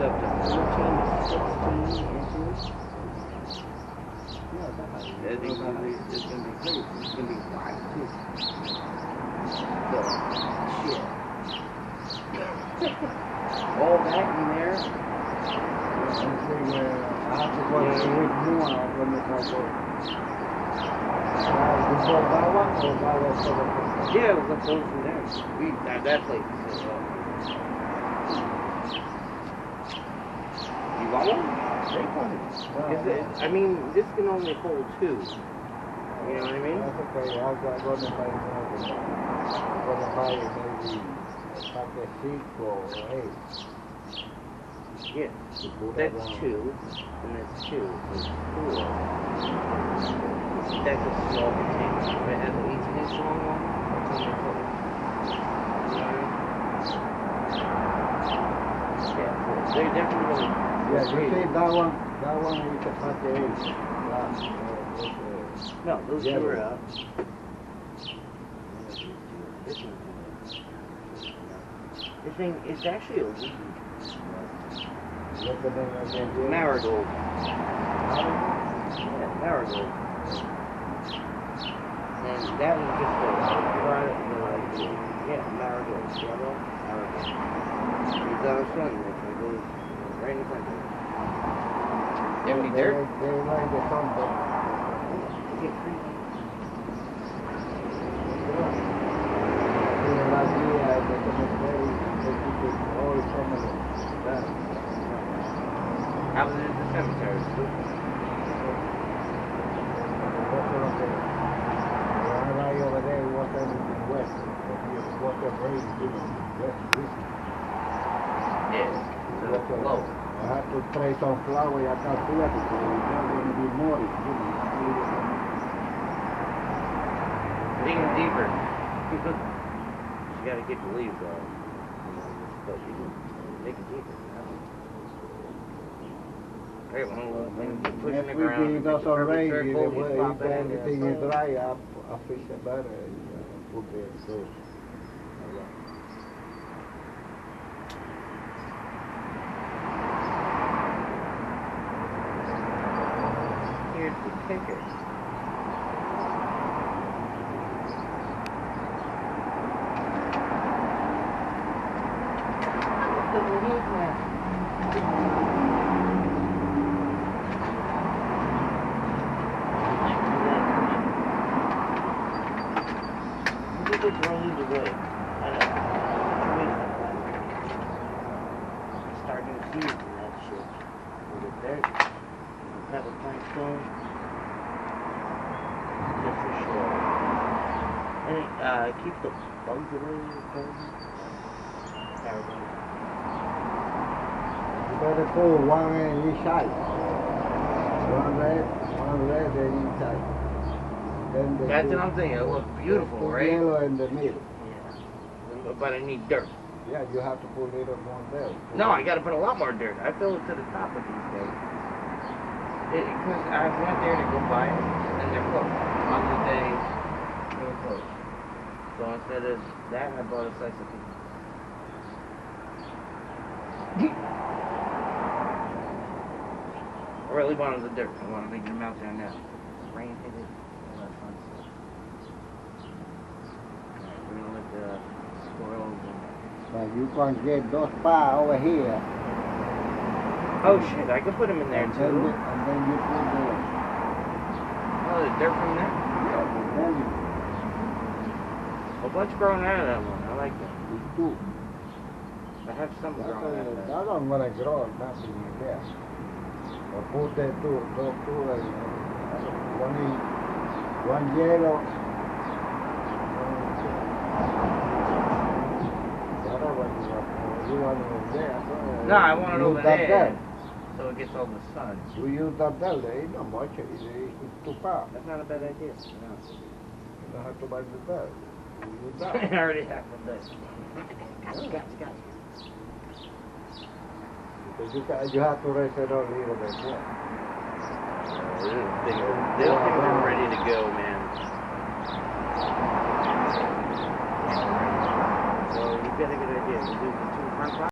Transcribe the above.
up to 14 to 16 inches. It's gonna be crazy. It's gonna be wide too. So, shit. All that in there. I have to go to more when it comes over. Before that one or that was for the first? Yeah, we'll go from there. That place is you want one? Take one. I mean, this can only hold 2. You know what I mean? That's okay. I'm going to buy more than that. I'm going to buy maybe a pack of 6 or 8. Yeah. That's 2, and that's 2. So it's 4. That's a small container. If it has an 18-inch long one, that's only 4. Yeah, 4. They definitely Yeah, you see that one is a pack of 8. No, those 2 are out. This thing is actually a weed. What's the name of it? Marigold. Yeah, marigold. And that one just goes right, marigold. Yellow, marigold. He's on a sun, it goes right in the front of it. Empty dirt? They like the sun, but Get free. last year the cemetery, they keep it all summer. How was it at the cemetery? Over there, it was everything west. It was a rain, west. Yes. So Low. I had to try some flour. I can't do it because it's not going to be more. Dig it deeper. You gotta get the leaves off. But you can make it deeper. Right, well, when you push in the ground, If it doesn't rain, if it anything is dry, I fish it better and put it so. Here's the kicker. Starting to see that shit. With it there. Have a plankton. Just for sure. And keep the bugs away. You better pull one each side. One red and each side. Then the That's what I'm saying. It looks beautiful, put right? yellow in the middle. Yeah. But I need dirt. Yeah, you have to put a little more there. No, I gotta put a lot more dirt. I fill it to the top with these things. Because I went there to go buy it, and they're closed. On the day, they were closed. So instead of that, I bought a slice of pizza. I really wanted the dirt. I wanted to get them out there now. Rain hit it. All that fun stuff. Alright, we're gonna let the squirrels and... But you can get those pie over here. Oh shit, I could put them in there too. And then you put the... Oh, there's dirt from there? Yeah, and then you... A bunch growing out of that one. I like that. It's two. I have some growing out of that. That don't want to grow nothing in there. But put the two, those two, one yellow. You want it over there. No, I want it over that there. So it gets all the sun. We use that there, there ain't not much, it's too far. That's not a bad idea. No. You don't have to buy the there. You use that. I already have one there. Gotcha. Because you have to raise it up a little bit more. They'll think they're ready to go, man. So you got a good idea. You do the two front